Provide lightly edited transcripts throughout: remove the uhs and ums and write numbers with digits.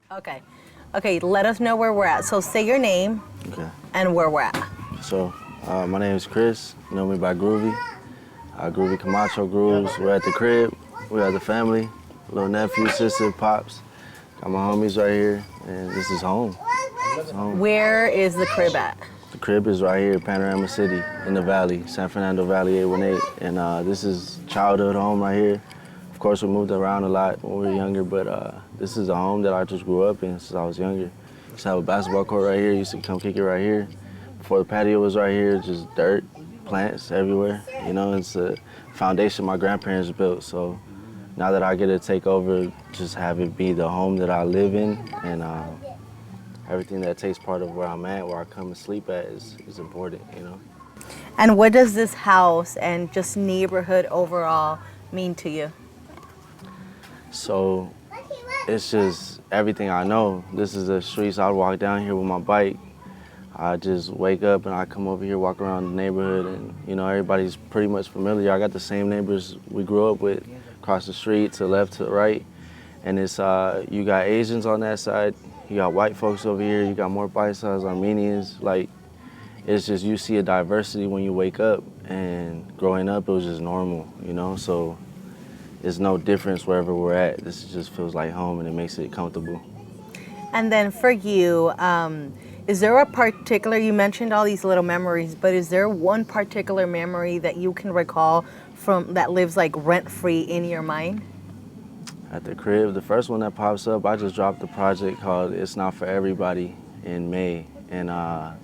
Okay. Okay, let us know where we're at. So say your name and where we're at. So my name is Chris. You know me by Groovy. Groovy Camacho Grooves. We're at the crib. We're at the family. Little nephew, sister, pops. Got my homies right here, and this is home. It's home. Where is the crib at? The crib is right here, Panorama City, in the valley, San Fernando Valley 818. And this is childhood home right here. Of course, we moved around a lot when we were younger, but this is a home that I just grew up in since I was younger. Used to have a basketball court right here. Used to come kick it right here. Before the patio was right here, just dirt, plants everywhere. You know, it's a foundation my grandparents built. So now that I get to take over, just have it be the home that I live in, and everything that takes part of where I'm at, where I come and sleep at, is important, you know. And what does this house and just neighborhood overall mean to you? So it's just everything I know. This is the streets I walk down here with my bike. I just wake up and I come over here, walk around the neighborhood, and you know, everybody's pretty much familiar. I got the same neighbors we grew up with across the street, to the left, to the right. And it's you got Asians on that side, you got white folks over here, you got more Paisas, Armenians. Like, it's just, you see a diversity when you wake up, and growing up it was just normal, you know. So there's no difference wherever we're at. This just feels like home, and it makes it comfortable. And then for you, is there a particular, you mentioned all these little memories, but is there one particular memory that you can recall from that lives like rent-free in your mind? At the crib, the first one that pops up, I just dropped a project called It's Not For Everybody in May. And I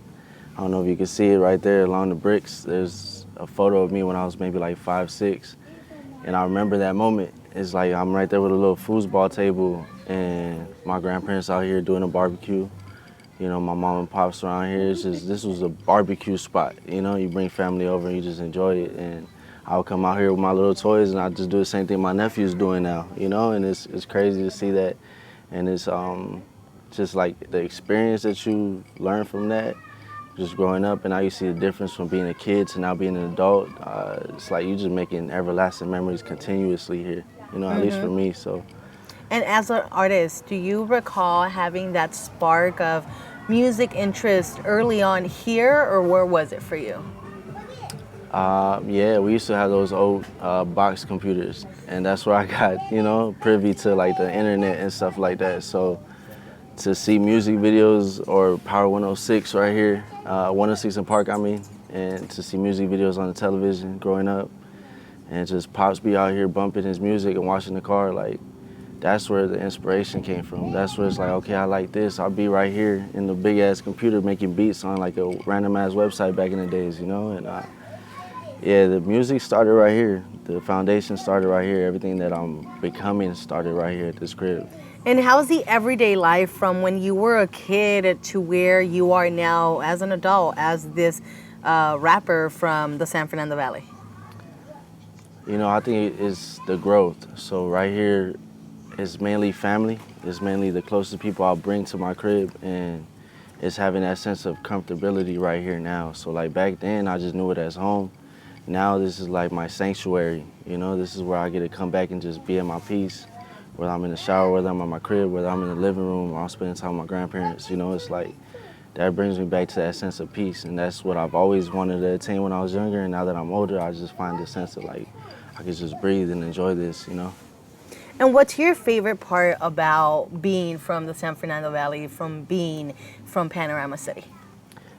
don't know if you can see it right there along the bricks. There's a photo of me when I was maybe like 5, 6. And I remember that moment. It's like I'm right there with a little foosball table, and my grandparents out here doing a barbecue. You know, my mom and pops around here. It's just, this was a barbecue spot. You know, you bring family over and you just enjoy it. And I would come out here with my little toys, and I just do the same thing my nephew's doing now. You know, and it's crazy to see that. And it's just like the experience that you learn from that, just growing up, and now you see the difference from being a kid to now being an adult. It's like you just making everlasting memories continuously here, you know, at least for me, so. And as an artist, do you recall having that spark of music interest early on here, or where was it for you? Yeah, we used to have those old box computers, and that's where I got, you know, privy to like the internet and stuff like that. So to see music videos, or Power 106 right here, 106 in Park, I mean, and to see music videos on the television growing up, and just Pops be out here bumping his music and watching the car, like, that's where the inspiration came from. That's where it's like, okay, I like this. I'll be right here in the big ass computer making beats on like a random ass website back in the days, you know? And yeah, the music started right here. The foundation started right here. Everything that I'm becoming started right here at this crib. And how's the everyday life from when you were a kid to where you are now as an adult, as this rapper from the San Fernando Valley? You know, I think it's the growth. So right here, it's mainly family. It's mainly the closest people I'll bring to my crib, and it's having that sense of comfortability right here now. So like back then, I just knew it as home. Now this is like my sanctuary. You know, this is where I get to come back and just be at my peace. Whether I'm in the shower, whether I'm at my crib, whether I'm in the living room, or I'm spending time with my grandparents. You know, it's like, that brings me back to that sense of peace. And that's what I've always wanted to attain when I was younger. And now that I'm older, I just find this sense of like, I can just breathe and enjoy this, you know? And what's your favorite part about being from the San Fernando Valley, from being from Panorama City?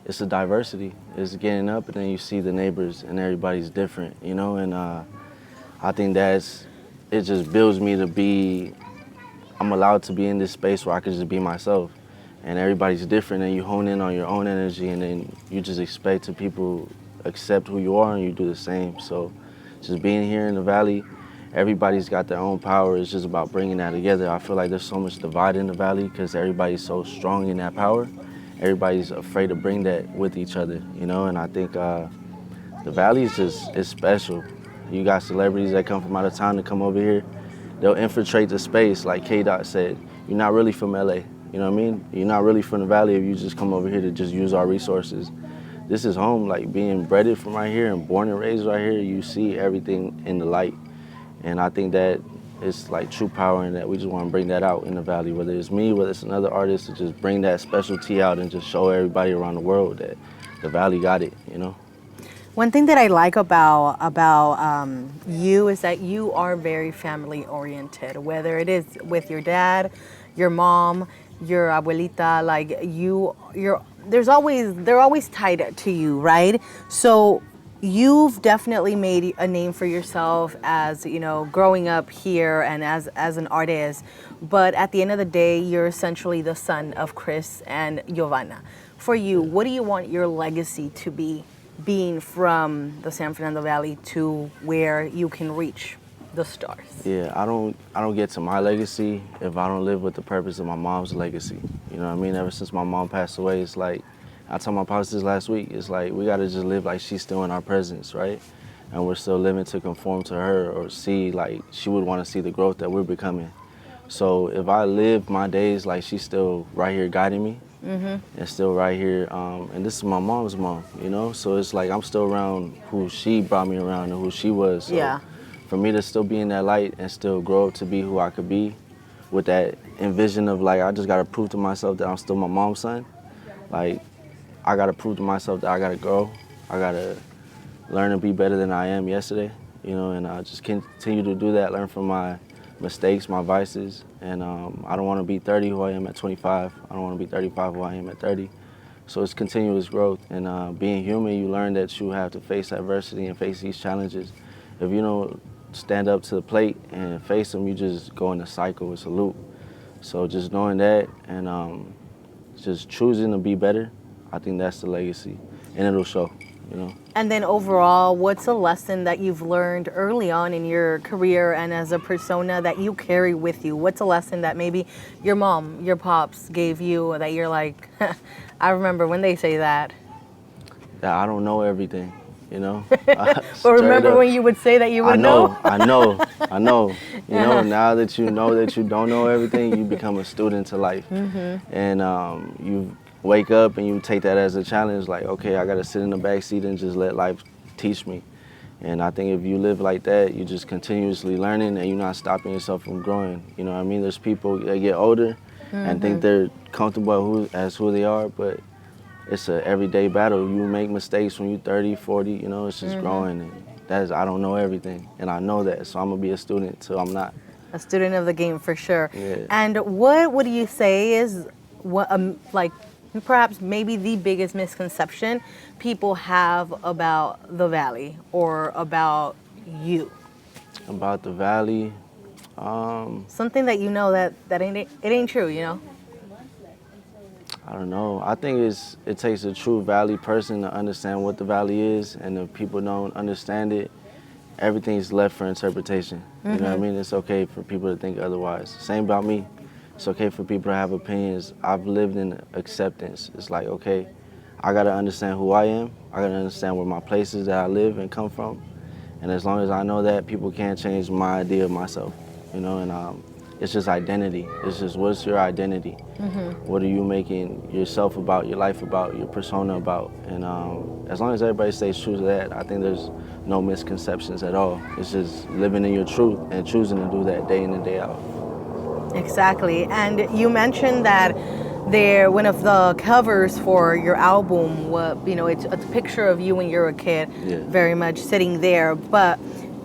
It's the diversity. It's getting up and then you see the neighbors and everybody's different, you know? And I think it just builds me to be, I'm allowed to be in this space where I can just be myself. And everybody's different, and you hone in on your own energy, and then you just expect to people accept who you are, and you do the same. So just being here in the Valley, everybody's got their own power. It's just about bringing that together. I feel like there's so much divide in the Valley because everybody's so strong in that power. Everybody's afraid to bring that with each other, you know? And I think the Valley is just, it's special. You got celebrities that come from out of town to come over here. They'll infiltrate the space, like K-Dot said. You're not really from LA, you know what I mean? You're not really from the Valley if you just come over here to just use our resources. This is home, like being bred from right here and born and raised right here, you see everything in the light. And I think that it's like true power in that. We just want to bring that out in the valley, whether it's me, whether it's another artist, to just bring that specialty out and just show everybody around the world that the valley got it, you know. One thing that I like about you is that you are very family oriented. Whether it is with your dad, your mom, your abuelita, like they're always tied to you, right? So you've definitely made a name for yourself as, you know, growing up here and as an artist. But at the end of the day, you're essentially the son of Chris and Giovanna. For you, what do you want your legacy to be? Being from the San Fernando Valley to where you can reach the stars. Yeah, I don't get to my legacy if I don't live with the purpose of my mom's legacy. You know what I mean? Ever since my mom passed away, it's like, I told my pops this last week, it's like we gotta just live like she's still in our presence, right? And we're still living to conform to her or see, like, she would wanna see the growth that we're becoming. So if I live my days like she's still right here guiding me, and still right here, and this is my mom's mom, you know? So it's like I'm still around who she brought me around and who she was. So Yeah. for me to still be in that light and still grow up to be who I could be with that envision of like, I just gotta prove to myself that I'm still my mom's son. Like, I gotta prove to myself that I gotta grow. I gotta learn to be better than I am yesterday, you know, and I just continue to do that, learn from my mistakes, my vices, and I don't want to be 30 who I am at 25. I don't want to be 35 who I am at 30. So it's continuous growth, and being human, you learn that you have to face adversity and face these challenges. If you don't stand up to the plate and face them, you just go in a cycle, it's a loop. So just knowing that and just choosing to be better, I think that's the legacy, and it'll show, you know. And then overall, what's a lesson that you've learned early on in your career and as a persona that you carry with you? What's a lesson that maybe your mom, your pops gave you that you're like, I remember when they say that. That I don't know everything, you know. But Straight remember up. when you would say that you would know? I know. You know, now that you know that you don't know everything, you become a student to life. And you wake up and you take that as a challenge, like, okay, I gotta sit in the back seat and just let life teach me. And I think if you live like that, you're just continuously learning and you're not stopping yourself from growing. You know what I mean? There's people that get older and think they're comfortable as who they are, but it's an everyday battle. You make mistakes when you're 30, 40, you know, it's just growing. And I don't know everything, and I know that, so I'm gonna be a student till I'm not. A student of the game for sure. Yeah. And what would you say is what like perhaps maybe the biggest misconception people have about the Valley or about you? About the Valley, Something that you know that it ain't true, you know? I don't know. I think it takes a true Valley person to understand what the Valley is, and if people don't understand it, everything's left for interpretation. You know what I mean? It's okay for people to think otherwise. Same about me. It's okay for people to have opinions. I've lived in acceptance. It's like, okay, I gotta understand who I am. I gotta understand where my place is that I live and come from. And as long as I know that, people can't change my idea of myself, you know, and it's just identity. It's just, what's your identity? What are you making yourself about, your life about, your persona about? And as long as everybody stays true to that, I think there's no misconceptions at all. It's just living in your truth and choosing to do that day in and day out. Exactly. And you mentioned that one of the covers for your album, you know, it's a picture of you when you're a kid, very much sitting there. But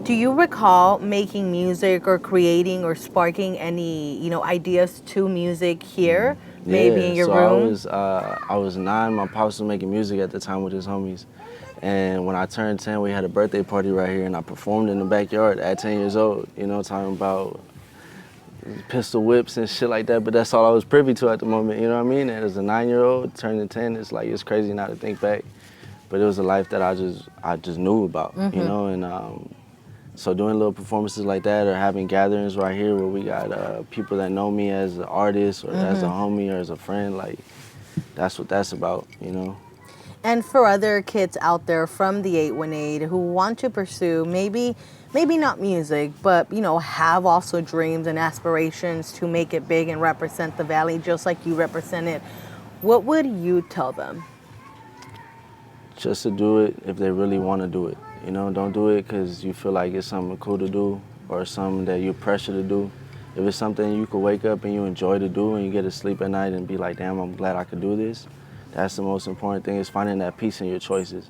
do you recall making music or creating or sparking any, you know, ideas to music here, maybe in your room? I was 9. My pops was making music at the time with his homies. And when I turned 10, we had a birthday party right here, and I performed in the backyard at 10 years old, you know, talking about pistol whips and shit like that, but that's all I was privy to at the moment, you know what I mean? And as a 9-year-old turning 10, it's like, it's crazy not to think back, but it was a life that I just knew about, you know, and so doing little performances like that or having gatherings right here where we got people that know me as an artist or as a homie or as a friend, like, that's what that's about, you know? And for other kids out there from the 818 who want to pursue maybe not music, but, you know, have also dreams and aspirations to make it big and represent the Valley just like you represent it, what would you tell them? Just to do it if they really want to do it. You know, don't do it because you feel like it's something cool to do. or something that you're pressured to do. If it's something you could wake up and you enjoy to do and you get to sleep at night and be like, damn, I'm glad I could do this, that's the most important thing, is finding that peace in your choices.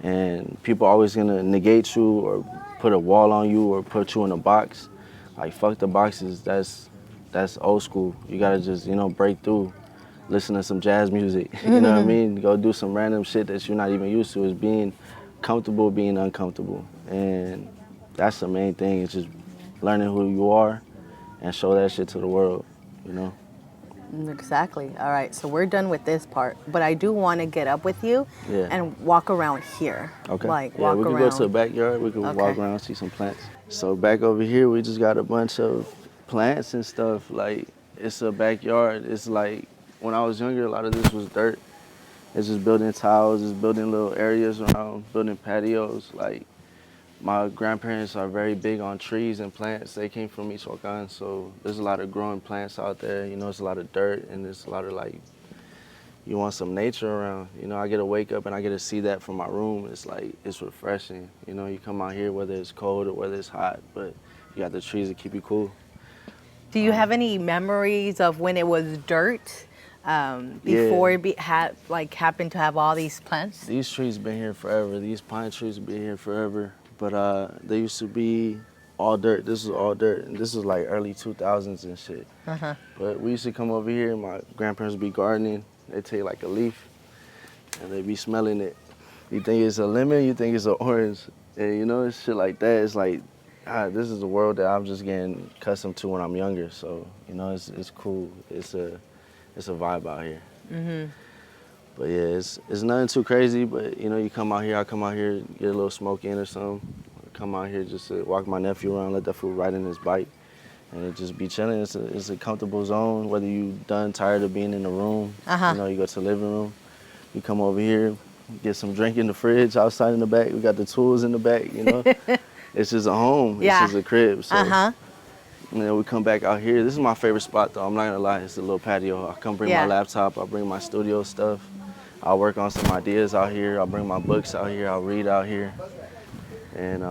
And people are always gonna negate you or put a wall on you or put you in a box. Like, fuck the boxes, that's old school. You gotta just, break through, listen to some jazz music, you know what I mean? Go do some random shit that you're not even used to. Is being comfortable, being uncomfortable. And that's the main thing, is just learning who you are and show that shit to the world, you know? Exactly. All right, so we're done with this part, but I do want to get up with you Yeah. and walk around here. Okay. Like, Yeah, walk we could around. go to the backyard, we could Okay. walk around, see some plants. So back over here, we just got a bunch of plants and stuff. Like, it's a backyard. It's like, when I was younger, a lot of this was dirt. It's just building tiles, just building little areas around, building patios. Like, my grandparents are very big on trees and plants. They came from Michoacan, so there's a lot of growing plants out there. It's a lot of dirt, and there's a lot of, like, you want some nature around. I get to wake up and I get to see that from my room. It's like, it's refreshing. You come out here, whether it's cold or whether it's hot, but you got the trees to keep you cool. Do you have any memories of when it was dirt before it happened to have all these plants? These trees been here forever. These pine trees been here forever. But they used to be all dirt. This was all dirt. And this was like early 2000s and shit. Uh-huh. But we used to come over here. My grandparents would be gardening. They take like a leaf and they be smelling it. You think it's a lemon, you think it's an orange. And it's shit like that. It's like, this is a world that I'm just getting accustomed to when I'm younger. So, it's cool. It's a vibe out here. Mm-hmm. But yeah, it's nothing too crazy, but you come out here, I come out here, get a little smoke in or something. Come out here just to walk my nephew around, let that fool ride in his bike, and it just be chilling. It's a comfortable zone, whether you done tired of being in the room, Uh-huh. you go to the living room, you come over here, get some drink in the fridge outside in the back, we got the tools in the back, It's just a home, Yeah. It's just a crib. So. Uh-huh. And then we come back out here. This is my favorite spot though, I'm not gonna lie, it's a little patio. I come bring Yeah. my laptop, I bring my studio stuff. I'll work on some ideas out here. I'll bring my books out here. I'll read out here. And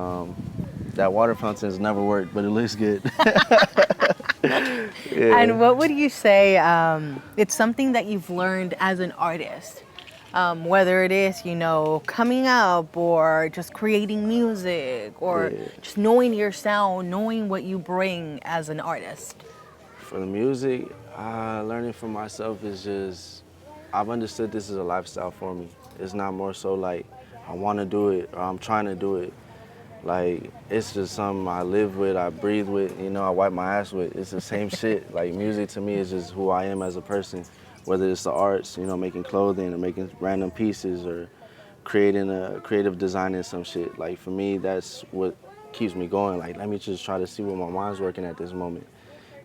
that water fountain has never worked, but it looks good. Yeah. And what would you say, it's something that you've learned as an artist, whether it is, coming up or just creating music or Yeah. just knowing your sound, knowing what you bring as an artist? For the music, learning from myself is just, I've understood this is a lifestyle for me. It's not more so like I want to do it or I'm trying to do it. Like, it's just something I live with, I breathe with, I wipe my ass with. It's the same shit. Like, music to me is just who I am as a person. Whether it's the arts, making clothing or making random pieces or creating a creative design in some shit. Like, for me, that's what keeps me going. Like, let me just try to see what my mind's working at this moment.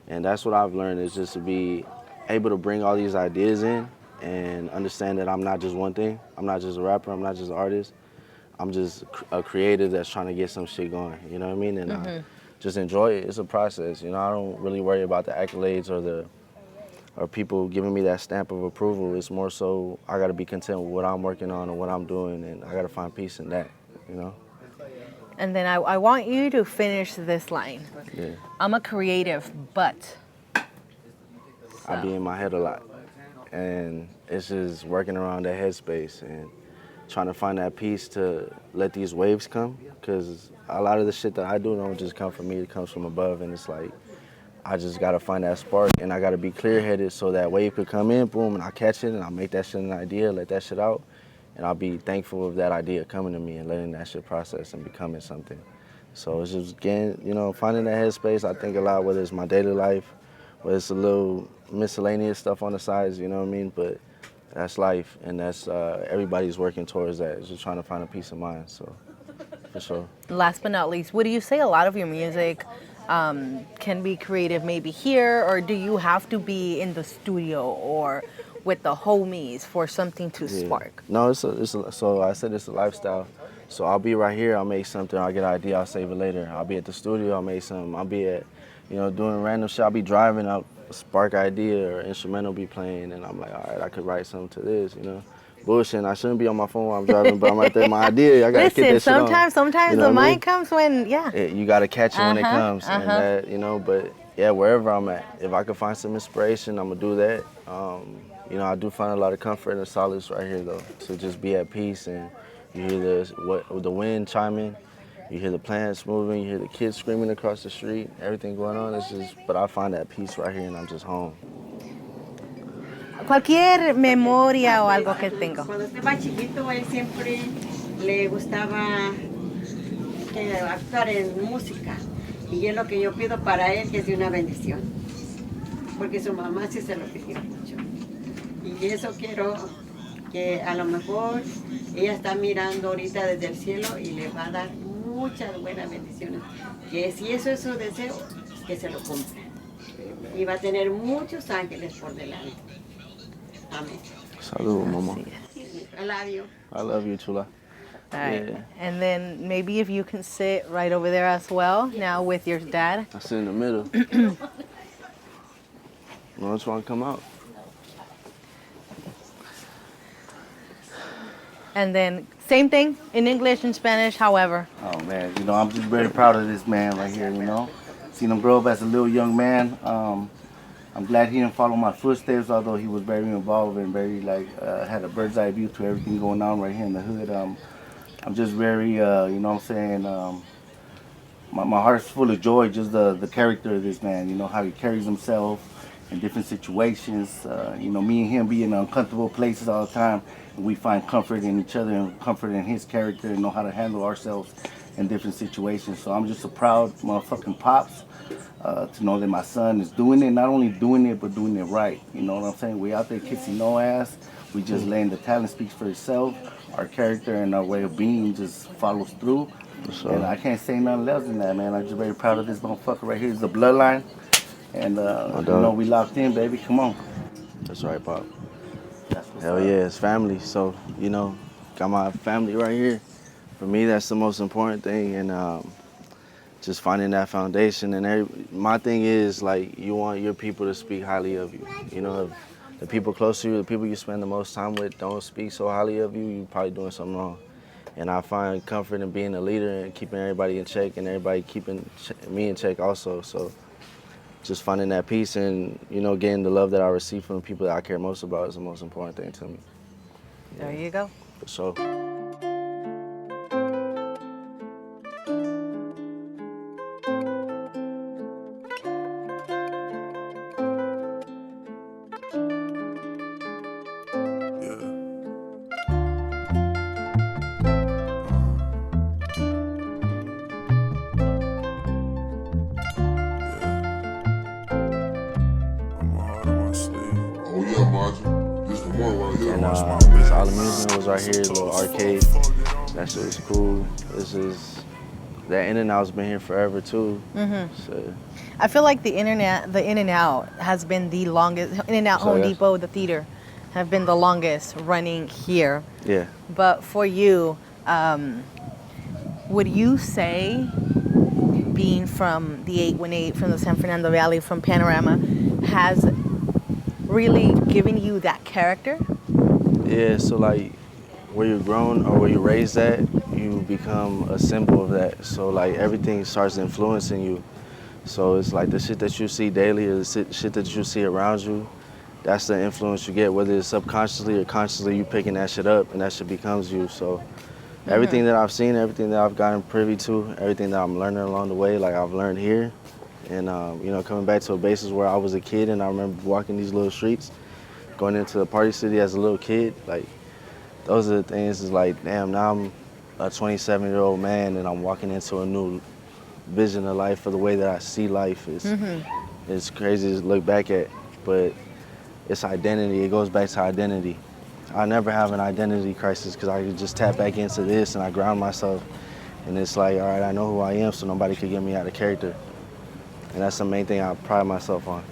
And that's what I've learned, is just to be able to bring all these ideas in and understand that I'm not just one thing. I'm not just a rapper, I'm not just an artist. I'm just a creative that's trying to get some shit going, you know what I mean? And I just enjoy it. It's a process, I don't really worry about the accolades or people giving me that stamp of approval. It's more so I gotta be content with what I'm working on and what I'm doing, and I gotta find peace in that, And then I want you to finish this line. Yeah. I'm a creative, but. I be in my head a lot. And it's just working around that headspace and trying to find that peace to let these waves come. Because a lot of the shit that I do don't just come from me, it comes from above. And it's like, I just gotta find that spark and I gotta be clear-headed so that wave could come in, boom, and I catch it and I make that shit an idea, let that shit out. And I'll be thankful of that idea coming to me and letting that shit process and becoming something. So it's just getting, finding that headspace. I think a lot, whether it's my daily life, whether it's a little miscellaneous stuff on the sides, you know what I mean? But that's life, and that's everybody's working towards that. It's just trying to find a peace of mind, so for sure. Last but not least, would you say a lot of your music can be creative maybe here, or do you have to be in the studio or with the homies for something to spark? No, so I said it's a lifestyle. So I'll be right here, I'll make something, I'll get an idea, I'll save it later. I'll be at the studio, I'll make something. I'll be at, doing random shit. I'll be driving, I'll spark idea or instrumental be playing, and I'm like, all right, I could write something to this, bullshitting. I shouldn't be on my phone while I'm driving, but I'm right there. My idea, I gotta Listen, get that shit on. sometimes You know the what I mean? mind comes when, yeah. You gotta catch it when it comes, and that, you know. But yeah, wherever I'm at, if I can find some inspiration, I'm gonna do that. You know, I do find a lot of comfort and solace right here, though. So just be at peace, and you hear the wind chiming, you hear the plants moving, you hear the kids screaming across the street, everything going on. It's just, but I find that peace right here, and I'm just home. Cualquier memoria o algo que tengo. Cuando estaba chiquito, él siempre le gustaba actuar en música. Y es lo que yo pido para él, que es de una bendición. Porque su mamá sí se lo pidió mucho. Y eso quiero que a lo mejor ella está mirando ahorita desde el cielo y le va a dar muchas buenas bendiciones. Que si eso es su deseo, que se lo cumpla. Y va a tener muchos ángeles por delante. Amén. Salud, mama. I love you. I love you, chula. All right. Yeah. And then maybe if you can sit right over there as well, now with your dad. I sit in the middle. No one's want to come out. And then same thing in English and Spanish, however. Oh man, you know, I'm just very proud of this man right here, you know. Seen him grow up as a little young man. I'm glad he didn't follow my footsteps, although he was very involved and very had a bird's eye view to everything going on right here in the hood. I'm just very, you know what I'm saying, my heart's full of joy, just the character of this man, you know, how he carries himself in different situations. You know, me and him be in uncomfortable places all the time, and we find comfort in each other and comfort in his character and know how to handle ourselves in different situations. So I'm just a proud motherfucking pops to know that my son is doing it, not only doing it, but doing it right. You know what I'm saying? We out there kissing no ass. We just letting the talent speak for itself. Our character and our way of being just follows through. Sure. And I can't say nothing else than that, man. I'm just very proud of this motherfucker right here. It's the bloodline. And, you know, we locked in, baby. Come on. That's right, Pop. That's what's Hell up. yeah, it's family. So, you know, got my family right here. For me, that's the most important thing. And just finding that foundation. And my thing is, like, you want your people to speak highly of you. You know, if the people close to you, the people you spend the most time with don't speak so highly of you, you're probably doing something wrong. And I find comfort in being a leader and keeping everybody in check and everybody keeping me in check also. So just finding that peace and, you know, getting the love that I receive from the people that I care most about is the most important thing to me. There you go. For sure. And this all amusement was right here, little arcade. That shit was cool. This is that In-N-Out's been here forever too. So I feel like the In-N-Out has been the longest. In-N-Out, Home Depot, the theater, have been the longest running here. yeah. But for you, would you say, being from the 818, from the San Fernando Valley, from Panorama, has really given you that character? Yeah, so like where you're grown or where you're raised at, you become a symbol of that. So like everything starts influencing you. So it's like the shit that you see daily or the shit that you see around you, that's the influence you get, whether it's subconsciously or consciously, you picking that shit up and that shit becomes you. So everything that I've seen, everything that I've gotten privy to, everything that I'm learning along the way, like I've learned here. And you know, coming back to a basis where I was a kid and I remember walking these little streets, going into the party city as a little kid, like those are the things. Is like, damn, now I'm a 27-year-old man and I'm walking into a new vision of life, or the way that I see life. It's crazy to look back at, but it's identity. It goes back to identity. I never have an identity crisis because I can just tap back into this and I ground myself. And it's like, all right, I know who I am, so nobody can get me out of character. And that's the main thing I pride myself on.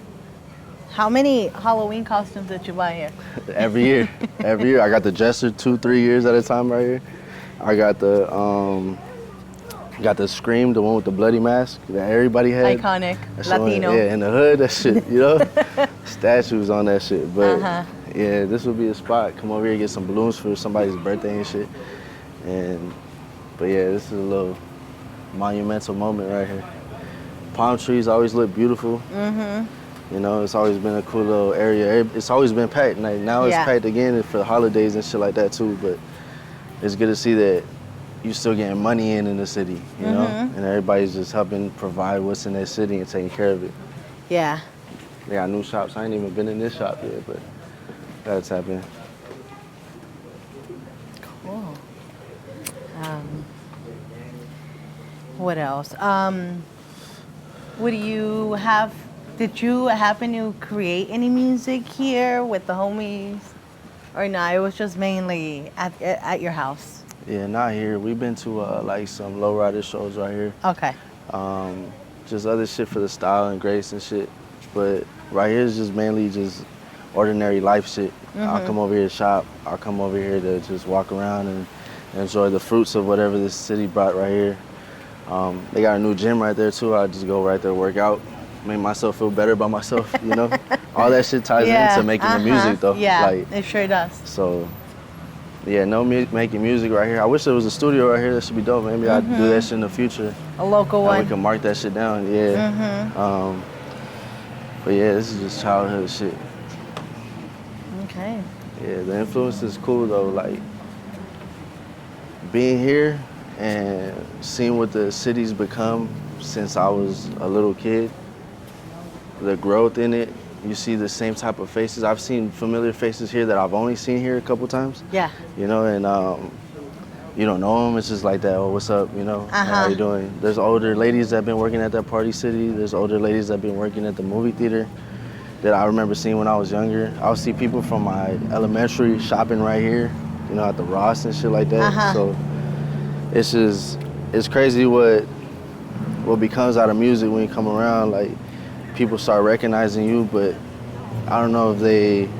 How many Halloween costumes did you buy here? Every year, every year. I got the dresser 2-3 years at a time right here. I got the Scream, the one with the bloody mask that everybody had. Iconic, That shit Latino. Yeah, in the hood, that shit, you know? Statues on that shit. But Yeah, this would be a spot. Come over here, get some balloons for somebody's birthday and shit. But yeah, this is a little monumental moment right here. Palm trees always look beautiful. You know, it's always been a cool little area. It's always been packed. Like, now it's packed again for the holidays and shit like that too. But it's good to see that you still getting money in the city, you know? And everybody's just helping provide what's in their city and taking care of it. Yeah. They got new shops. I ain't even been in this shop yet, but that's happening. Cool. What else? What do you have? Did you happen to create any music here with the homies? Or no, it was just mainly at your house? Yeah, not here. We've been to like some lowrider shows right here. Okay. Just other shit for the style and grace and shit. But right here is just mainly just ordinary life shit. I'll come over here to shop. I'll come over here to just walk around and enjoy the fruits of whatever this city brought right here. They got a new gym right there too. I just go right there, work out, make myself feel better about myself, you know? All that shit ties into making the music though. Yeah, like, it sure does. So, yeah, making music right here. I wish there was a studio right here. That should be dope. Maybe I'd do that shit in the future. A local one. We can mark that shit down, yeah. But yeah, this is just childhood shit. Okay. Yeah, the influence is cool though. Like, being here and seeing what the city's become since I was a little kid, the growth in it, you see the same type of faces. I've seen familiar faces here that I've only seen here a couple times. Yeah. You know, and you don't know them. It's just like that. Oh, what's up? You know, how you doing? There's older ladies that have been working at that Party City. There's older ladies that have been working at the movie theater that I remember seeing when I was younger. I'll see people from my elementary shopping right here, you know, at the Ross and shit like that. So it's crazy what becomes out of music when you come around. Like, people start recognizing you, but I don't know if they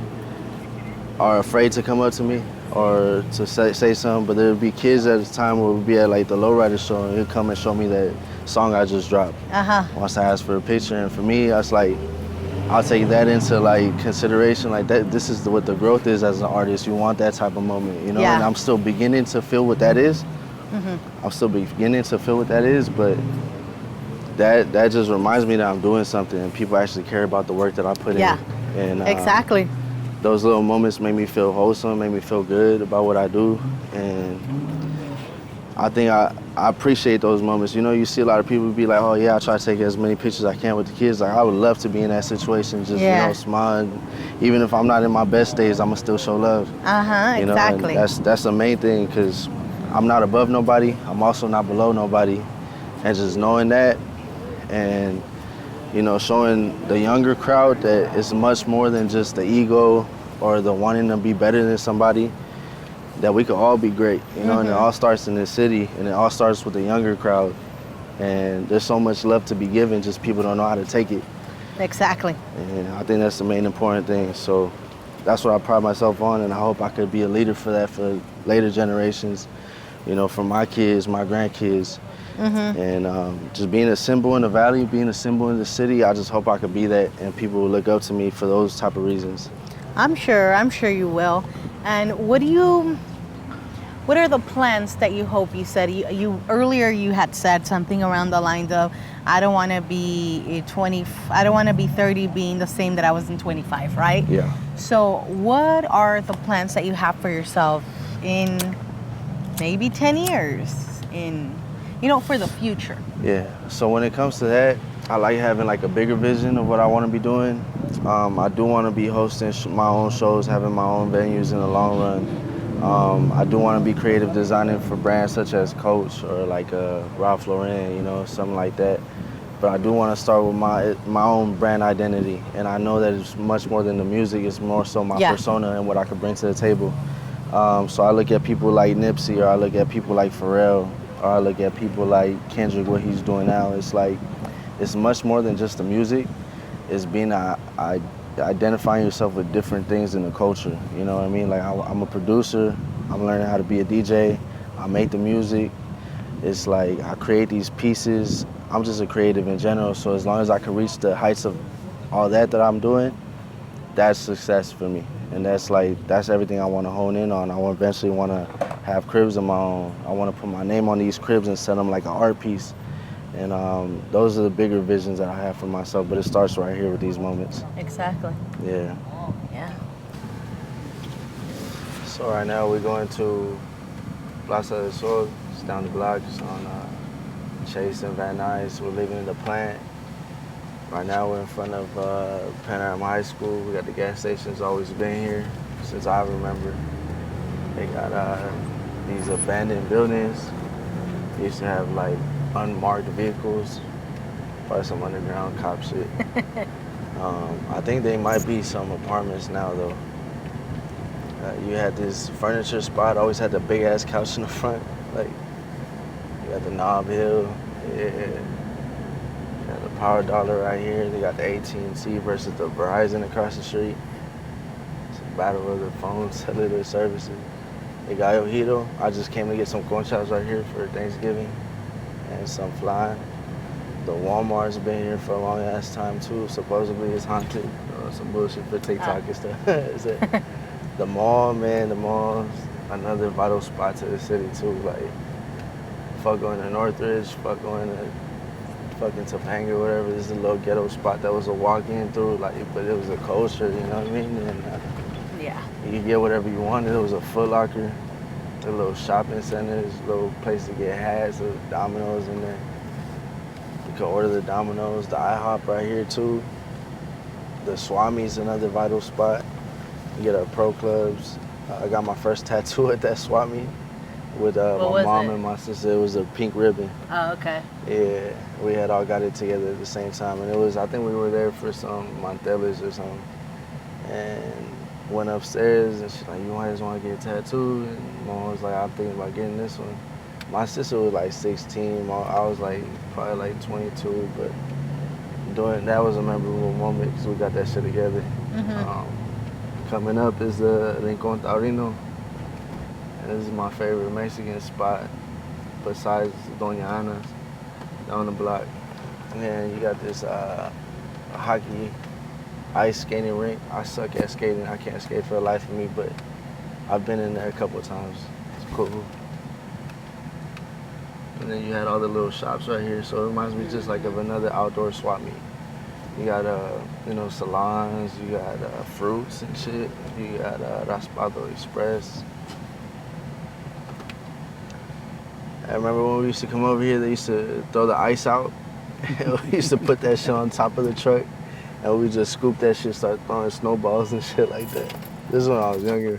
are afraid to come up to me or to say something, but there'd be kids at the time where we'd be at like the lowrider show and he'd come and show me that song I just dropped. Once I asked for a picture, and for me, I was like, I'll take that into like consideration, like that. This is what the growth is as an artist. You want that type of moment, you know. And I'm still beginning to feel what that is. I'm still beginning to feel what that is, but that just reminds me that I'm doing something and people actually care about the work that I put in. And exactly. Those little moments make me feel wholesome, make me feel good about what I do, and I think I appreciate those moments. You know, you see a lot of people be like, oh yeah, I try to take as many pictures as I can with the kids. Like, I would love to be in that situation, just, you know, smile. Even if I'm not in my best days, I'm gonna still show love. You know, exactly. And that's the main thing, because I'm not above nobody. I'm also not below nobody. And just knowing that, and, you know, showing the younger crowd that it's much more than just the ego or the wanting to be better than somebody, that we could all be great, you know. And it all starts in this city, and it all starts with the younger crowd. And there's so much love to be given, just people don't know how to take it. Exactly. And I think that's the main important thing. So that's what I pride myself on, and I hope I could be a leader for that for later generations, you know, for my kids, my grandkids. And just being a symbol in the valley, being a symbol in the city, I just hope I could be that, and people will look up to me for those type of reasons. I'm sure you will. And what are the plans that you hope? You said you earlier you had said something around the lines of, I don't want to be 30 being the same that I was in 25, right? Yeah. So what are the plans that you have for yourself in maybe 10 years, for the future? Yeah, so when it comes to that, I like having like a bigger vision of what I want to be doing. I do want to be hosting my own shows, having my own venues in the long run. I do want to be creative designing for brands such as Coach or like Ralph Lauren, you know, something like that. But I do want to start with my own brand identity, and I know that it's much more than the music. It's more so my persona and what I could bring to the table. So I look at people like Nipsey, or I look at people like Pharrell, or I look at people like Kendrick, what he's doing now. It's like, it's much more than just the music. It's being identifying yourself with different things in the culture. You know what I mean? Like, I'm a producer. I'm learning how to be a DJ. I make the music. It's like I create these pieces. I'm just a creative in general. So as long as I can reach the heights of all that I'm doing, that's success for me. And that's everything I want to hone in on. I eventually want to have cribs of my own. I want to put my name on these cribs and sell them like an art piece. And those are the bigger visions that I have for myself. But it starts right here with these moments. Exactly. Yeah. Yeah. So right now we're going to Plaza del Sol. It's down the block. It's on Chase and Van Nuys. We're leaving the plant. Right now we're in front of Panorama High School. We got the gas station's always been here since I remember. They got these abandoned buildings. They used to have like unmarked vehicles, probably some underground cop shit. I think they might be some apartments now though. You had this furniture spot, always had the big ass couch in the front. Like, you got the Knob Hill, yeah. Got the Power Dollar right here. They got the AT&T versus the Verizon across the street. It's a battle of the phone cellular services. They got Ojito. I just came to get some corn chops right here for Thanksgiving and some flying. The Walmart's been here for a long ass time too. Supposedly it's haunted. Some bullshit for TikTok and stuff. The mall, man, the mall's another vital spot to the city too. Like, fuck going to Northridge, fuck going to fucking Topanga, whatever. This is a little ghetto spot that was a walk-in through, like, but it was a culture, you know what I mean? And Yeah. you could get whatever you wanted. It was a Foot Locker, a little shopping centers, a little place to get hats, with Domino's in there. You could order the Domino's, the IHOP right here too. The Swami's another vital spot. You get our pro clubs. I got my first tattoo at that Swami with my mom and my sister. It was a pink ribbon. Oh, okay. Yeah, we had all got it together at the same time. And it was, I think we were there for some Montelas or something. And went upstairs and she's like, you guys want to get a tattoo? And mom was like, I'm thinking about getting this one. My sister was like 16. I was like probably like 22, but that was a memorable moment because we got that shit together. Coming up is the Rincon Taurino. And this is my favorite Mexican spot besides Doña Ana's down the block. And then you got this hockey ice skating rink. I suck at skating. I can't skate for the life of me, but I've been in there a couple of times. It's cool. And then you had all the little shops right here, so it reminds me just like of another outdoor swap meet. You got, salons, you got fruits and shit. You got Raspado Express. I remember when we used to come over here, they used to throw the ice out. We used to put that shit on top of the truck, and we just scoop that shit, start throwing snowballs and shit like that. This is when I was younger.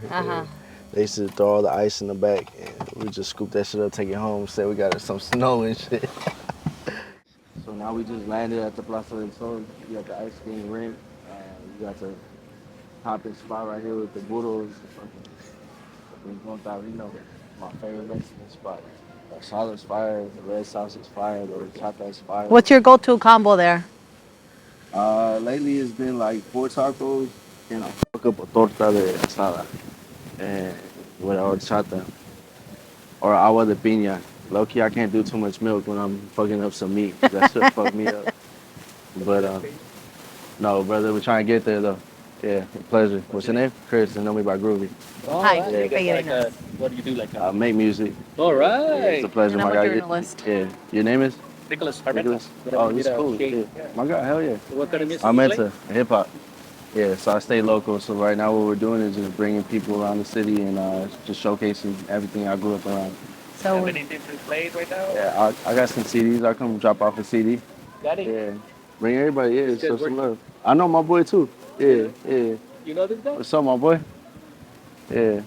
They used to throw all the ice in the back, and we just scoop that shit up, take it home, say we got some snow and shit. So now we just landed at the Plaza del Sol. You got the ice skating rink. You got the topping spot right here with the burros. Rincon Taurino, my favorite Mexican spot. The salad's fire, the red sauce is fire, the horchata is fire. What's your go-to combo there? Lately it's been like 4 tacos and a fuck up a torta de asada and with horchata or agua de piña. Low-key, I can't do too much milk when I'm fucking up some meat. That should fuck me up. But no, brother, we're trying to get there though. Yeah, pleasure. What's your name? Chris, and know me by Groovy. Oh, Hi, right. Lupe Llerenas. What do you do? Like Make music. all Yeah, right. it's a pleasure, And I'm my a guy. journalist. Yeah, your name is? Nicholas. Nicholas? Oh, this is cool. Yeah. My God, hell yeah. What kind of music? I'm you into hip hop. Yeah, so I stay local. So right now what we're doing is just bringing people around the city and just showcasing everything I grew up around. play? How So, many different plays right now? Yeah, I got some CDs. I'll come drop off a CD. Got it? Yeah. Bring everybody, yeah, It's show good some work. love. I know my boy too. Yeah, yeah. You know this guy? What's up, my boy? Yeah.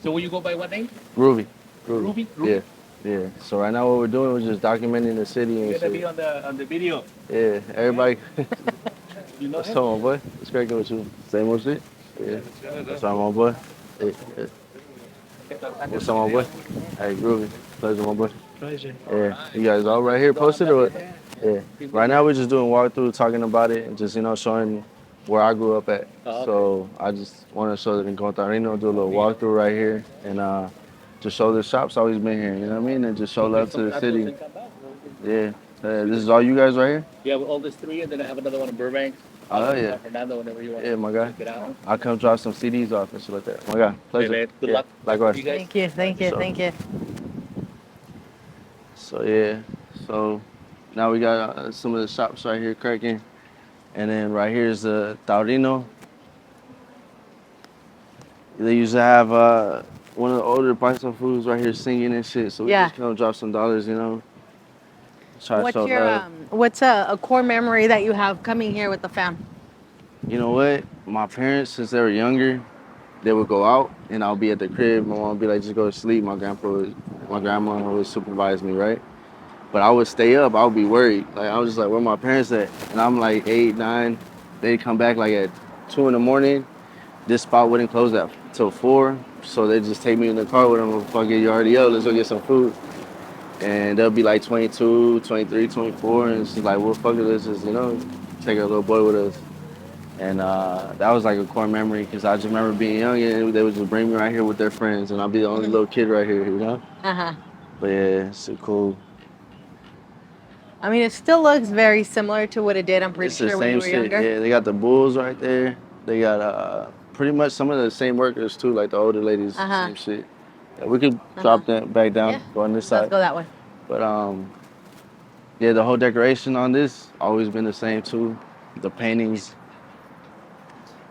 So will you go by what name? Groovy. Groovy? Yeah. Yeah. So right now what we're doing is just documenting the city and You're gonna be shit. on the video. Yeah, everybody. You know What's him? up, my boy? It's great with you. Same old shit? Yeah. What's up, my boy? Yeah. What's up, my boy? Hey, Groovy. Pleasure, my boy. Pleasure. Yeah. You guys all right here posted or what? Yeah. Right now we're just doing walkthrough, talking about it, and just, showing where I grew up at. Oh, okay. So I just want to show that in Contarino, do a little walkthrough right here, and just show the shop's always been here, you know what I mean? And just show love to the city. Yeah. This is all you guys right here? Yeah, all these 3, and then I have another one in Burbank. Oh, yeah. San Fernando whenever you want. Yeah, my guy. Check it out. I'll come drop some CDs off and shit like that. My guy, Hey, pleasure. man, good Yeah, luck. likewise. You guys. Thank you, thank you, So- thank you. So yeah, so now we got some of the shops right here cracking, and then right here is the Taurino. They used to have one of the older Paisa foods right here singing and shit. So we Yeah. just come drop some dollars, you know. Try to show What's your love. what's a core memory that you have coming here with the fam? You know what? My parents, since they were younger, they would go out, and I'll be at the crib. My mom would be like, "Just go to sleep." My grandma would supervise me, right? But I would stay up. I would be worried. Like I was just like, "Where my parents at?" And I'm like 8, 9. They'd come back like at 2 in the morning. This spot wouldn't close at till 4, so they just take me in the car with them. Fuck it, you already up. Let's go get some food. And they'll be like 22, 23, 24, and it's just like, well, fuck it, let's just, take a little boy with us. And that was like a core memory because I just remember being young and they would just bring me right here with their friends, and I'll be the only little kid right here, Uh-huh. But yeah, it's so cool. I mean, it still looks very similar to what it did, I'm pretty It's the sure, when you same were shit. younger. Yeah, they got the bulls right there. They got pretty much some of the same workers too, like the older ladies, Uh-huh. same shit. Yeah, we could drop that back down, Yeah. go on this Let's side. go that way. But yeah, the whole decoration on this always been the same too. The paintings.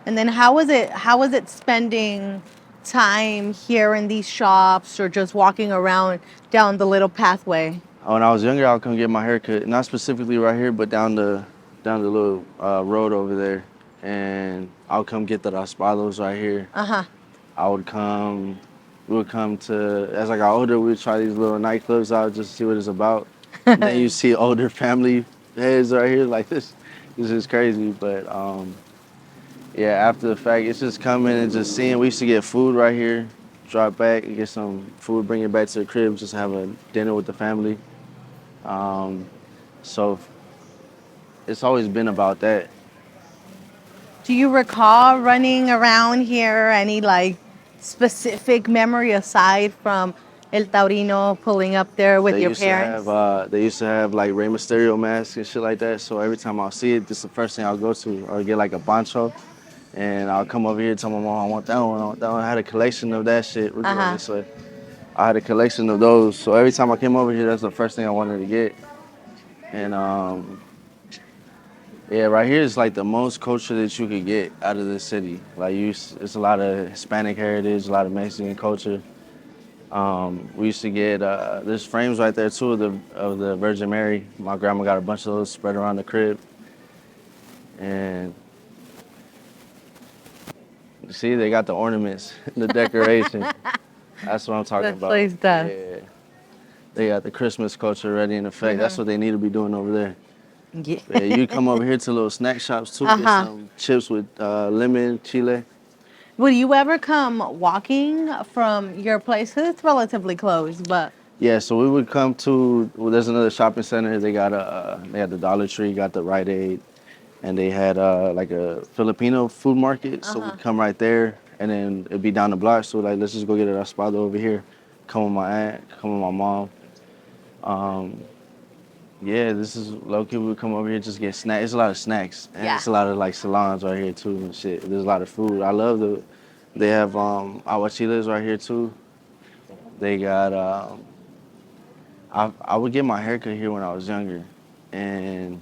And then how was it spending time here in these shops or just walking around down the little pathway? When I was younger, I'll come get my hair cut. Not specifically right here, but down the little road over there. And I'll come get the raspados right here. Uh-huh. We would come to, as I got older, we would try these little nightclubs out just to see what it's about. Then you see older family heads right here, like this is crazy. But yeah, after the fact, it's just coming and just seeing. We used to get food right here, drop back and get some food, bring it back to the crib, just have a dinner with the family. So it's always been about that. Do you recall running around here any like specific memory aside from El Taurino pulling up there with your parents? They used to have like Rey Mysterio masks and shit like that. So every time I'll see it, this is the first thing I'll go to, or get like a poncho, and I'll come over here and tell my mom I want that one. I want that one. I had a collection of that shit. We're going this way. I had a collection of those. So every time I came over here, that's the first thing I wanted to get. And yeah, right here is like the most culture that you could get out of this city. Like it's a lot of Hispanic heritage, a lot of Mexican culture. We used to get there's frames right there too of the Virgin Mary. My grandma got a bunch of those spread around the crib. And you see, they got the ornaments, the decoration. That's what I'm talking about. Place does. Yeah, they got the Christmas culture already in effect. That's what they need to be doing over there. Yeah. Yeah, you come over here to little snack shops too. Get some chips with lemon, chile. Would you ever come walking from your place? 'Cause it's relatively close, but Yeah, so we would come to. Well, there's another shopping center. They got they had the Dollar Tree, got the Rite Aid, and they had like a Filipino food market. So we'd come right there, and then it'd be down the block. So like, let's just go get a raspado over here. Come with my aunt, come with my mom. Yeah, this is low-key. We would come over here just get snacks. It's a lot of snacks, and it's a lot of like salons right here too and shit. There's a lot of food. I love They have aguachiles right here too. They got I would get my haircut here when I was younger, and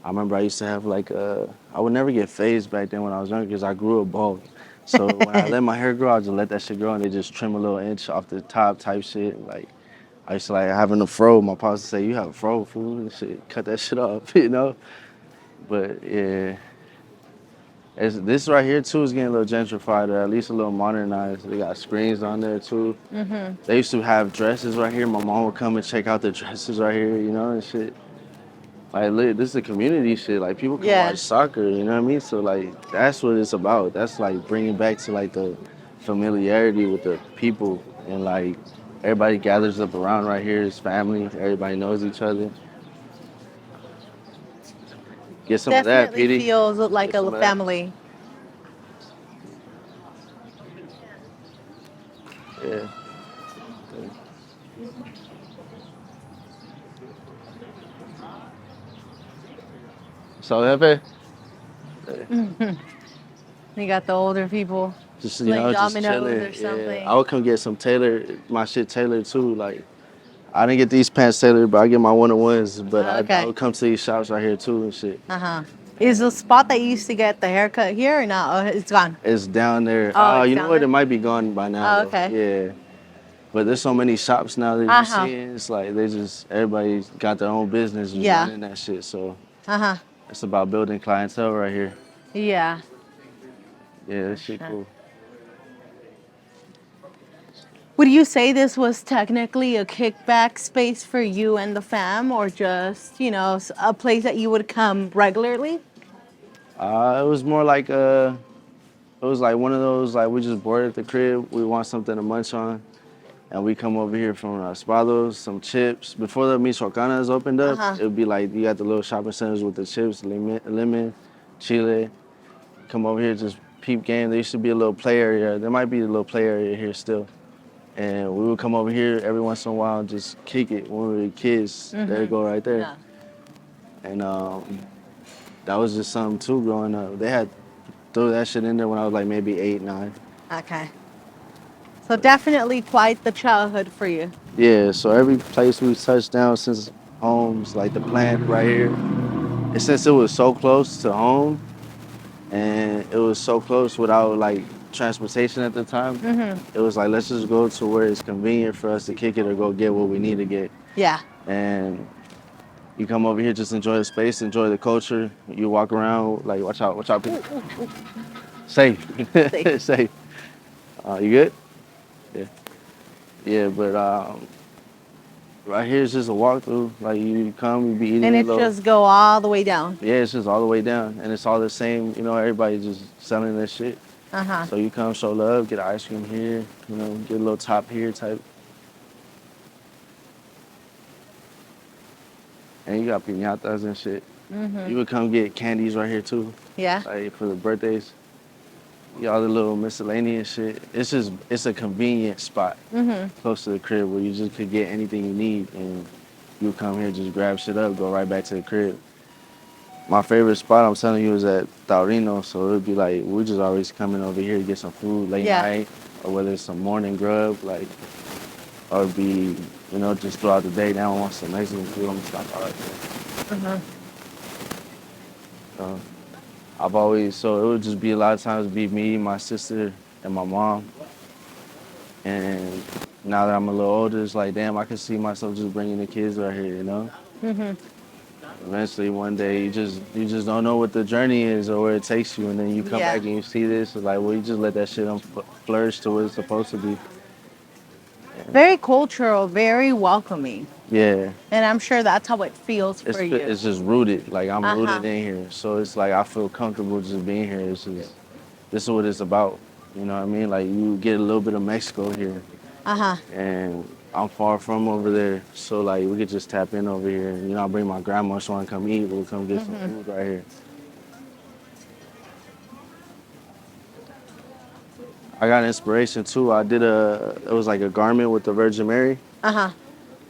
I remember I used to have like I would never get phased back then when I was younger because I grew a bald. So when I let my hair grow, I just let that shit grow and they just trim a little inch off the top type shit. Like I used to like having a fro. My pops would say, "You have a fro, fool," and shit. Cut that shit off, But yeah. This right here too is getting a little gentrified, or at least a little modernized. They got screens on there too. They used to have dresses right here. My mom would come and check out the dresses right here, and shit. Like, look, this is a community shit. Like, people can watch soccer, you know what I mean? So, like, that's what it's about. That's, like, bringing back to, like, the familiarity with the people. And, like, everybody gathers up around right here. It's family. Everybody knows each other. Get some of that, definitely Petey. feels like Get some a of that. family. Yeah. So, Jefe, You got the older people Just you playing know, just dominoes chilling. or something. Yeah, I would come get some my shit tailored too. Like I didn't get these pants tailored, but I get my one-on-ones. But I Okay. would come to these shops right here too and shit. Uh-huh. Is the spot that you used to get the haircut here or not? Oh, it's gone. It's down there. Oh, it's You know down what? there? It might be gone by now. Oh, Though. okay. Yeah. But there's so many shops now that you Uh-huh. see. It's like everybody's got their own business just Yeah. running that shit. So Uh-huh. it's about building clientele right here. Yeah. Yeah, that shit Sure. cool. Would you say this was technically a kickback space for you and the fam, or just, a place that you would come regularly? It was more like it was like one of those like we just bored at the crib. We want something to munch on, and we come over here from Spados, some chips. Before the Michoacanas opened up, Uh-huh. it would be like you got the little shopping centers with the chips, lemon, chile. Come over here, just peep game. There used to be a little play area. There might be a little play area here still. And we would come over here every once in a while and just kick it when we were kids. There you go right there. Yeah. And that was just something too growing up. They had threw that shit in there when I was like maybe 8, 9. Okay. So definitely quite the childhood for you. Yeah, so every place we touched down since home's like the plant right here. And since it was so close to home and it was so close without like transportation at the time, it was like let's just go to where it's convenient for us to kick it or go get what we need to get. Yeah. And you come over here, just enjoy the space, enjoy the culture. You walk around, like watch out, people. Safe. Safe. Safe. You good? Yeah. Yeah, but right here is just a walkthrough. Like you come, you be eating. And it's just go all the way down. Yeah, it's just all the way down, and it's all the same. You know, everybody just selling their shit. Uh-huh. So you come, show love, get ice cream here. You know, get a little top here type. And you got piñatas and shit. You would come get candies right here too, Yeah. like for the birthdays. Yeah, all the little miscellaneous shit. It's a convenient spot close to the crib where you just could get anything you need and you come here, just grab shit up, go right back to the crib. My favorite spot, I'm telling you, is at Taurino. So it would be like, we just always coming over here to get some food late Yeah. night, or whether it's some morning grub, like, or be, just throughout the day, now I want some Mexican food, I'm gonna stop out right there. So it would just be a lot of times be me, my sister, and my mom. And now that I'm a little older, it's like, damn, I can see myself just bringing the kids right here, you know? Eventually, one day, you just don't know what the journey is or where it takes you, and then you come Yeah. back and you see this, it's like, well, you just let that shit flourish to what it's supposed to be. Very cultural, very welcoming. Yeah. And I'm sure that's how it feels for you. It's just rooted. Like I'm Uh-huh. rooted in here. So it's like I feel comfortable just being here. This is what it's about. You know what I mean? Like you get a little bit of Mexico here. Uh-huh. And I'm far from over there. So like we could just tap in over here. I'll bring my grandma, she wanna come eat, we'll come get some food right here. I got inspiration too. It was like a garment with the Virgin Mary. Uh-huh.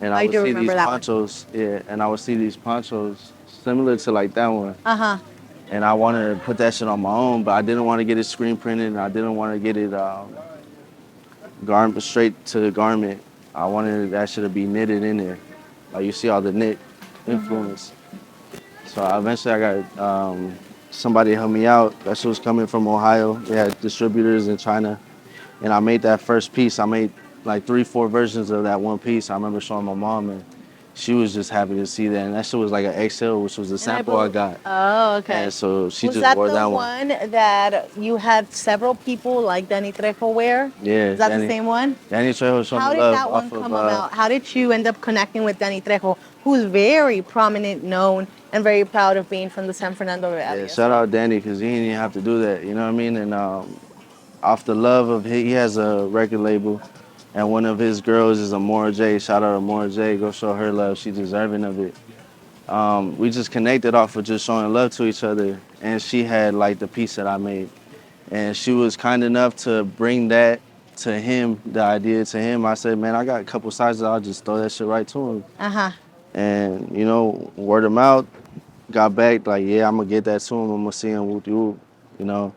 And I I would do see remember these that one. ponchos, and I would see these ponchos similar to like that one. Uh-huh. And I wanted to put that shit on my own, but I didn't want to get it screen printed, and I didn't want to get it garment straight to the garment. I wanted that shit to be knitted in there. Like you see all the knit influence. So eventually I got somebody to help me out. That shit was coming from Ohio. They had distributors in China. And I made that first piece. I made like 3, 4 versions of that one piece. I remember showing my mom, and she was just happy to see that. And that shit was like an XL, which was the sample I got. Oh, okay. And so she Was just that wore the that one. that you had several people like Danny Trejo wear? Yeah. Is that the same one? Danny Trejo showed How me did love that one off of, come about? How did you end up connecting with Danny Trejo, who's very prominent, known, and very proud of being from the San Fernando area? Yeah, shout out Danny, because he didn't even have to do that, you know what I mean? And off the love of, he has a record label, and one of his girls is Amora J. Shout out Amora J. Go show her love. She's deserving of it. We just connected off of just showing love to each other, and she had like the piece that I made. And she was kind enough to bring that to him, the idea to him. I said, man, I got a couple sizes. I'll just throw that shit right to him. Uh-huh. And, word of mouth, got back, like, yeah, I'm gonna get that to him. I'm gonna see him, whoop de whoop, you know.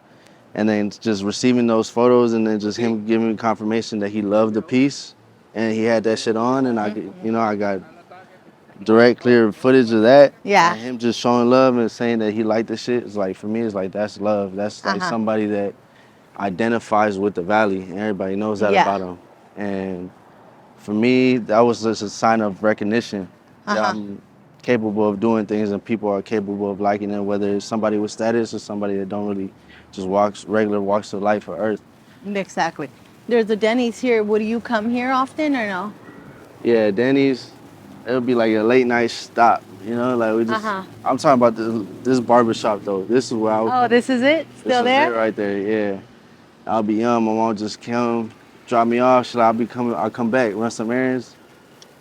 And then just receiving those photos, and then just him giving me confirmation that he loved the piece, and he had that shit on, and I got direct, clear footage of that. Yeah. And him just showing love and saying that he liked the shit. It's like, for me, it's like, that's love. That's like somebody that identifies with the valley, and everybody knows that about him. And for me, that was just a sign of recognition that I'm capable of doing things, and people are capable of liking it, whether it's somebody with status or somebody that don't really just regular walks of life or earth. Exactly. There's a Denny's here. Would you come here often or no? Yeah, Denny's, it'll be like a late night stop, you know, like we just, I'm talking about this barber shop though. This is where I would Oh, this is it? Still there? This is it right there, yeah. I'll be young, my mom just come, drop me off, I'll come back, run some errands.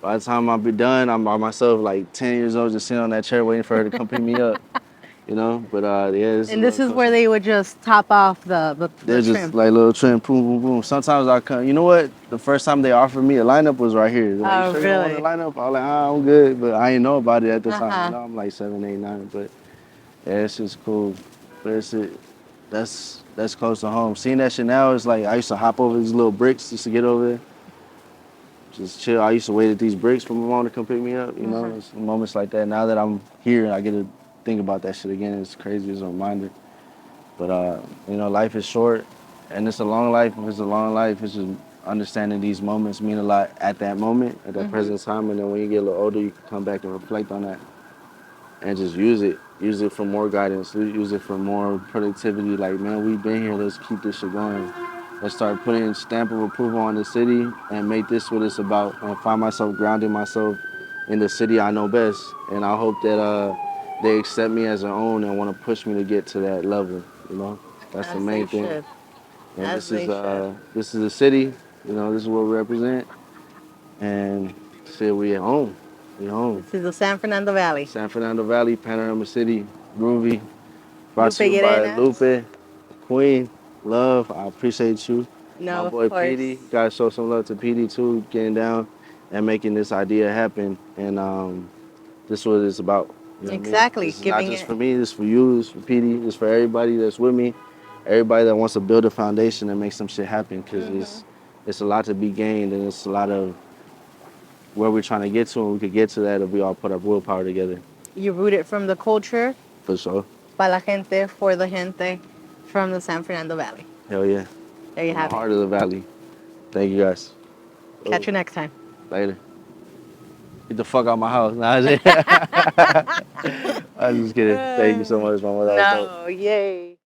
By the time I'll be done, I'm by myself, like 10 years old, just sitting on that chair waiting for her to come pick me up, you know? But yeah. This is where they would just top off the They're trim. just like little trim, boom, boom, boom. Sometimes I come, you know what? The first time they offered me a lineup was right here. Like, Oh, you sure you want really? a lineup? I was like, I'm good, but I didn't know about it at the time. You know, I'm like 7, 8, 9, but yeah, it's just cool. But that's close to home. Seeing that shit now is like, I used to hop over these little bricks just to get over there. Just chill. I used to wait at these bricks for my mom to come pick me up, you know? It's moments like that. Now that I'm here, I get to think about that shit again. It's crazy, it's a reminder. But, you know, life is short, and it's a long life. If it's a long life, it's just understanding these moments mean a lot at that moment, at that present time, and then when you get a little older, you can come back and reflect on that and just use it. Use it for more guidance. Use it for more productivity. Like, man, we've been here. Let's keep this shit going. Let's start putting a stamp of approval on the city and make this what it's about, and find myself grounding myself in the city I know best. And I hope that they accept me as their own and want to push me to get to that level. You know, that's the main thing. Should. And As they should. this is the city. You know, this is what we represent. And shit, we at home. We home. This is the San Fernando Valley. San Fernando Valley, Panorama City, groovy. Brought to Lupe you by Llerenas. Lupe, Queen, love. I appreciate you. No, My boy of course. PD. Gotta show some love to PD too, getting down and making this idea happen. And this is what it's about. You know what I mean? Exactly. This is not just for me, this is for you, this is for PD, this is for everybody that's with me, everybody that wants to build a foundation and make some shit happen, because it's a lot to be gained, and it's a lot of where we're trying to get to, and we could get to that if we all put our willpower together. You root it from the culture, For sure. para la gente, for the gente, from the San Fernando Valley. Hell yeah. There you The have it. heart of the valley. Thank you guys. Catch you next time. Later. Get the fuck out my house. Nah, I'm just kidding. Thank you so much, mama. That was dope. No, yay.